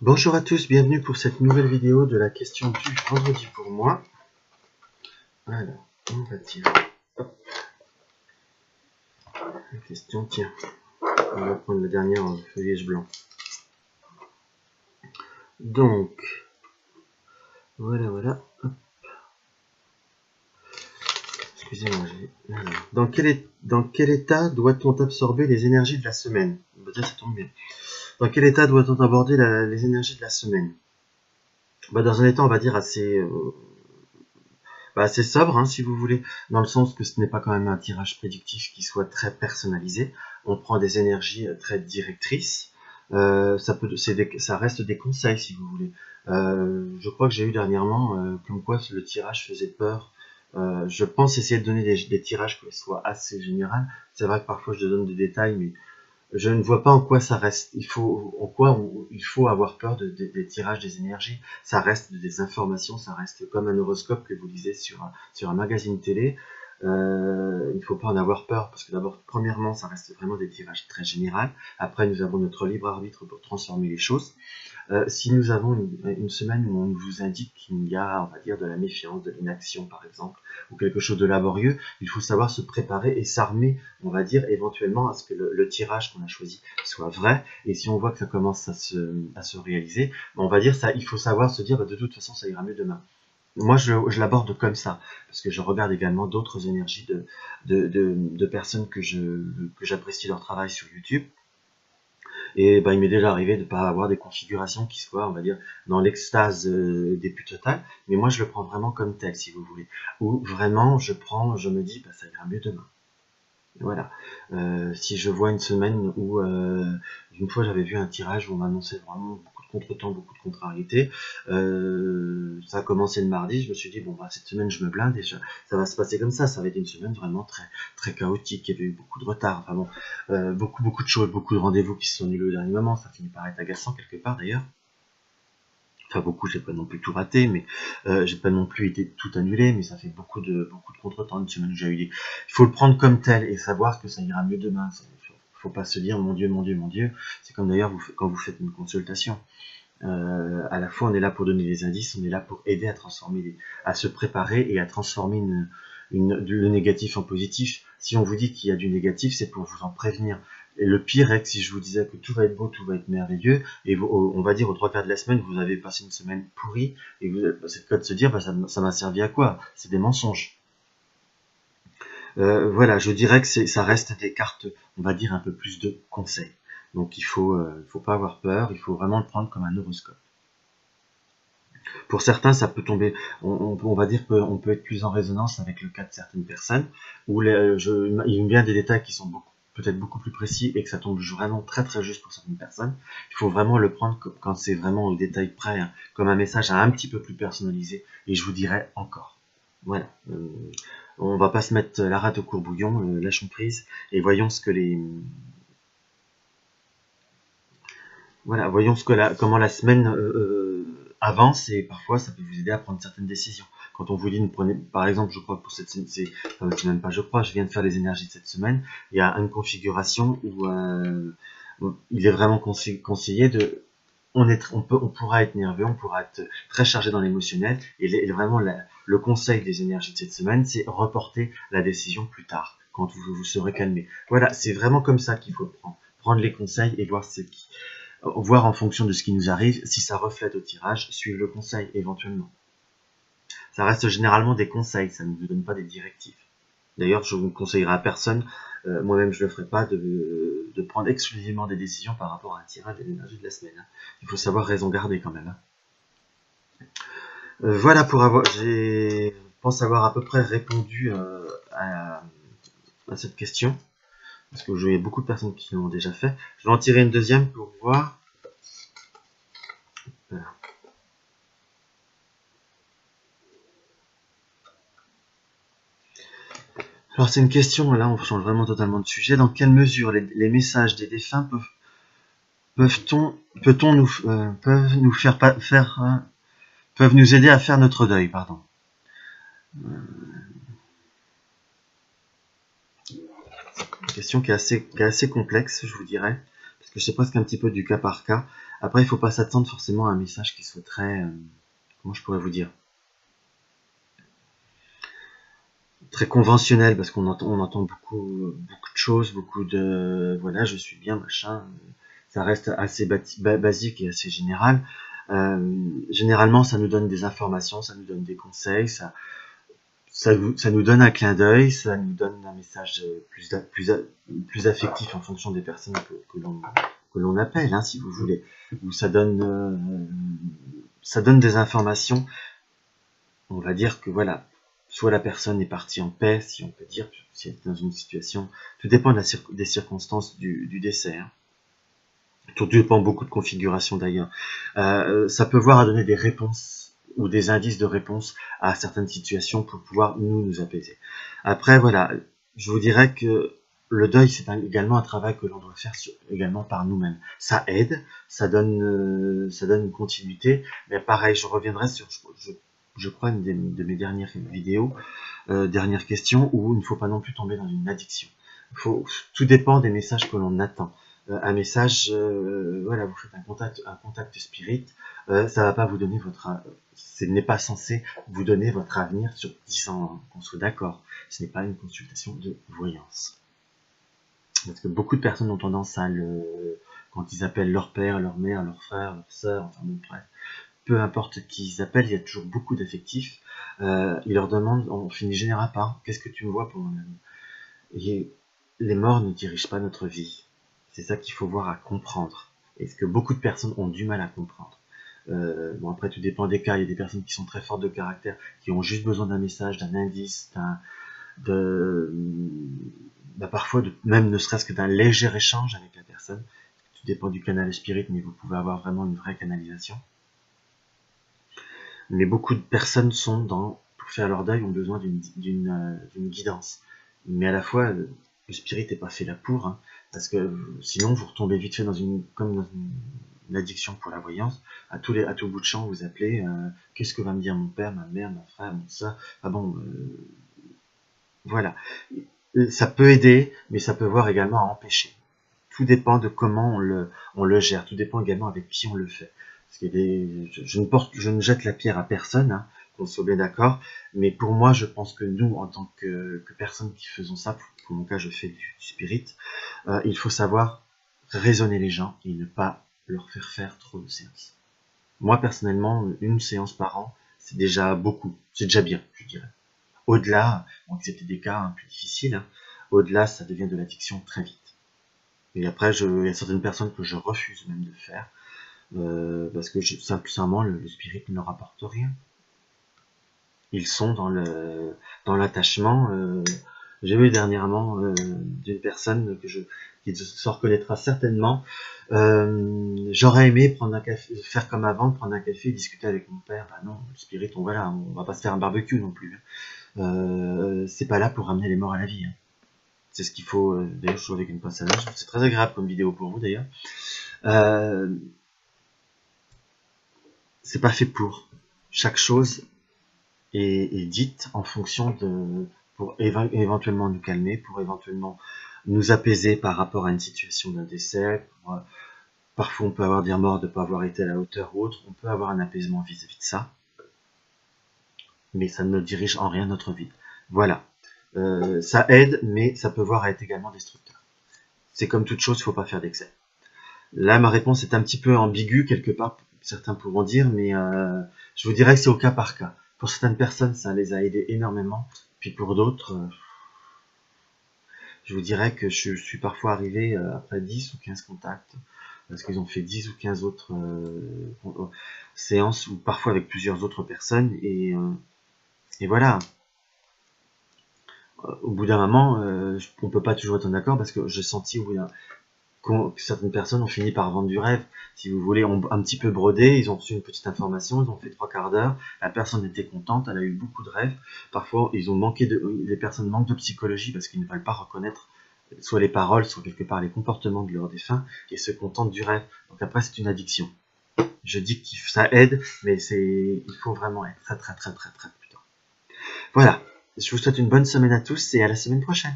Bonjour à tous, bienvenue pour cette nouvelle vidéo de la question du vendredi pour moi. Alors, on va dire, hop, la question, tiens, on va prendre la dernière en feuillage blanc. Donc, voilà, hop. Excusez-moi, dans quel état doit-on absorber les énergies de la semaine? Ça tombe bien. Dans quel état doit-on aborder les énergies de la semaine? Dans un état, on va dire, assez sobre, hein, si vous voulez, dans le sens que ce n'est pas quand même un tirage prédictif qui soit très personnalisé. On prend des énergies très directrices. Ça reste des conseils, si vous voulez. Je crois que j'ai eu dernièrement comme quoi le tirage faisait peur. Je pense essayer de donner des tirages qui soient assez généraux. C'est vrai que parfois je donne des détails, mais je ne vois pas en quoi ça reste. Il faut avoir peur des tirages des énergies. Ça reste des informations, ça reste comme un horoscope que vous lisez sur un magazine télé. Il ne faut pas en avoir peur parce que d'abord, premièrement, ça reste vraiment des tirages très généraux. Après, nous avons notre libre arbitre pour transformer les choses. Si nous avons une semaine où on vous indique qu'il y a, on va dire, de la méfiance, de l'inaction par exemple, ou quelque chose de laborieux, il faut savoir se préparer et s'armer, on va dire, éventuellement à ce que le tirage qu'on a choisi soit vrai. Et si on voit que ça commence à se réaliser, on va dire ça, il faut savoir se dire, de toute façon, ça ira mieux demain. Moi, je l'aborde comme ça, parce que je regarde également d'autres énergies de personnes que j'apprécie leur travail sur YouTube. Et il m'est déjà arrivé de ne pas avoir des configurations qui soient, on va dire, dans l'extase des plus totales. Mais moi, je le prends vraiment comme tel, si vous voulez. Ou vraiment, je me dis, ça ira mieux demain. Voilà. Si je vois une semaine où, une fois, j'avais vu un tirage où on m'annonçait vraiment beaucoup de contretemps, beaucoup de contrariétés. Ça a commencé le mardi. Je me suis dit, cette semaine, je me blinde et ça va se passer comme ça. Ça va être une semaine vraiment très, très chaotique. Il y avait eu beaucoup de retard. Enfin bon, beaucoup de choses, beaucoup de rendez-vous qui se sont annulés au dernier moment. Ça finit par être agaçant quelque part d'ailleurs. Enfin beaucoup, j'ai pas non plus tout raté, mais j'ai pas non plus été tout annulé, mais ça fait beaucoup de contretemps de semaine que j'ai eu. Il faut le prendre comme tel et savoir que ça ira mieux demain. Faut pas se dire mon Dieu, mon Dieu, mon Dieu. C'est comme d'ailleurs quand vous faites une consultation. À la fois on est là pour donner des indices, on est là pour aider à transformer, à se préparer et à transformer le négatif en positif. Si on vous dit qu'il y a du négatif, c'est pour vous en prévenir. Et le pire est que si je vous disais que tout va être beau, tout va être merveilleux, et on va dire aux 3/4 de la semaine, vous avez passé une semaine pourrie, et c'est le cas de se dire, ça m'a servi à quoi? C'est des mensonges. Voilà, je dirais que ça reste des cartes, on va dire, un peu plus de conseils. Donc il faut pas avoir peur, il faut vraiment le prendre comme un horoscope. Pour certains, ça peut tomber, on va dire qu'on peut être plus en résonance avec le cas de certaines personnes, où il y a bien des détails qui sont peut-être beaucoup plus précis et que ça tombe vraiment très très juste pour certaines personnes. Il faut vraiment le prendre quand c'est vraiment au détail près, hein, comme un message un petit peu plus personnalisé, et je vous dirai encore. Voilà. On va pas se mettre la rate au courbouillon, lâchons prise, et voyons ce que voyons comment la semaine avance, et parfois ça peut vous aider à prendre certaines décisions. Quand on vous dit, par exemple, je crois que pour cette semaine, c'est même pas je crois, je viens de faire les énergies de cette semaine, il y a une configuration où il est vraiment conseillé de, on pourra être nerveux, on pourra être très chargé dans l'émotionnel, et vraiment le conseil des énergies de cette semaine, c'est reporter la décision plus tard, quand vous serez calmé. Voilà, c'est vraiment comme ça qu'il faut prendre les conseils et voir en fonction de ce qui nous arrive, si ça reflète au tirage, suivre le conseil éventuellement. Ça reste généralement des conseils, ça ne vous donne pas des directives. D'ailleurs, je vous conseillerais à personne, moi-même je ne le ferai pas, de prendre exclusivement des décisions par rapport à un tirage de l'énergie de la semaine. Il faut savoir raison garder quand même. Voilà je pense avoir à peu près répondu à cette question, parce que il y a beaucoup de personnes qui l'ont déjà fait. Je vais en tirer une deuxième pour voir. Voilà. Alors c'est une question, là on change vraiment totalement de sujet. Dans quelle mesure les messages des défunts peuvent nous aider à faire notre deuil, pardon. Une question qui est assez complexe, je vous dirais, parce que c'est presque un petit peu du cas par cas. Après, il ne faut pas s'attendre forcément à un message qui soit très, comment je pourrais vous dire, très conventionnel, parce qu'on entend beaucoup de choses, beaucoup de, voilà, je suis bien, machin. Ça reste assez basique et assez général. Généralement, ça nous donne des informations, ça nous donne des conseils, ça nous donne un clin d'œil, ça nous donne un message plus affectif en fonction des personnes que l'on appelle, hein, si vous voulez. Ou ça donne des informations. On va dire que voilà, soit la personne est partie en paix, si on peut dire, si elle est dans une situation. Tout dépend des circonstances du décès. Hein. Tout dépend beaucoup de configurations d'ailleurs. Ça peut voir à donner des réponses ou des indices de réponse à certaines situations pour pouvoir nous apaiser. Après, voilà, je vous dirais que le deuil, c'est également un travail que l'on doit faire également par nous-mêmes. Ça aide, ça donne une continuité, mais pareil, je reviendrai sur, je crois, une de mes dernières vidéos, dernière question, où il ne faut pas non plus tomber dans une addiction. Tout dépend des messages que l'on attend. Un message, voilà, vous faites un contact spirit, ça va pas vous donner ce n'est pas censé vous donner votre avenir sur 10 ans, hein, qu'on soit d'accord. Ce n'est pas une consultation de voyance. Parce que beaucoup de personnes ont tendance à quand ils appellent leur père, leur mère, leur frère, leur sœur, enfin bon, bref, peu importe qui ils appellent, il y a toujours beaucoup d'affectifs. Ils leur demandent, on finit généralement par, qu'est-ce que tu me vois pour mon ami? Et les morts ne dirigent pas notre vie. C'est ça qu'il faut voir à comprendre. Et ce que beaucoup de personnes ont du mal à comprendre. Bon, après, tout dépend des cas. Il y a des personnes qui sont très fortes de caractère, qui ont juste besoin d'un message, d'un indice, parfois même ne serait-ce que d'un léger échange avec la personne. Tout dépend du canal spirit, mais vous pouvez avoir vraiment une vraie canalisation. Mais beaucoup de personnes pour faire leur deuil, ont besoin d'une guidance. Mais à la fois, le spirit n'est pas fait là pour, hein, parce que sinon vous retombez vite fait comme dans une addiction pour la voyance. À tout bout de champ, vous appelez, qu'est-ce que va me dire mon père, ma mère, mon frère, mon soeur. Ah bon, voilà. Ça peut aider, mais ça peut voir également à empêcher. Tout dépend de comment on le gère. Tout dépend également avec qui on le fait. Parce que je ne jette la pierre à personne, hein, qu'on soit bien d'accord. Mais pour moi, je pense que nous, en tant que personnes qui faisons ça, pour mon cas, je fais du spirit, il faut savoir raisonner les gens et ne pas leur faire trop de séances. Moi, personnellement, une séance par an, c'est déjà beaucoup. C'est déjà bien, je dirais. Au-delà, bon, c'était des cas un peu difficiles, hein, au-delà, ça devient de l'addiction très vite. Et après, il y a certaines personnes que je refuse même de faire, parce que simplement, le spirit ne leur apporte rien. Ils sont dans l'attachement. J'ai vu dernièrement d'une personne qui se reconnaîtra certainement. J'aurais aimé prendre un café, faire comme avant, prendre un café et discuter avec mon père. Bah non, le spirit, on va pas se faire un barbecue non plus. C'est pas là pour ramener les morts à la vie. Hein. C'est ce qu'il faut. D'ailleurs, je suis avec une pince à linge. C'est très agréable comme vidéo pour vous d'ailleurs. C'est pas fait pour. Chaque chose est dite en fonction pour éventuellement nous calmer, pour éventuellement nous apaiser par rapport à une situation d'un décès. Parfois, on peut avoir des remords de ne pas avoir été à la hauteur ou autre. On peut avoir un apaisement vis-à-vis de ça. Mais ça ne dirige en rien notre vie. Voilà. Ça aide, mais ça peut voir à être également destructeur. C'est comme toute chose, il ne faut pas faire d'excès. Là, ma réponse est un petit peu ambiguë, quelque part, certains pourront dire, mais je vous dirais que c'est au cas par cas. Pour certaines personnes, ça les a aidés énormément, puis pour d'autres, je vous dirais que je suis parfois arrivé après 10 ou 15 contacts, parce qu'ils ont fait 10 ou 15 autres séances, ou parfois avec plusieurs autres personnes, et voilà. Au bout d'un moment, on peut pas toujours être d'accord, parce que j'ai senti que certaines personnes ont fini par vendre du rêve, si vous voulez, ont un petit peu brodé, ils ont reçu une petite information, ils ont fait 3/4 d'heure, la personne était contente, elle a eu beaucoup de rêves, parfois les personnes manquent de psychologie parce qu'ils ne veulent pas reconnaître soit les paroles, soit quelque part les comportements de leurs défunts, et se contentent du rêve. Donc après, c'est une addiction. Je dis que ça aide, mais il faut vraiment être très très très très très prudent. Voilà, je vous souhaite une bonne semaine à tous et à la semaine prochaine.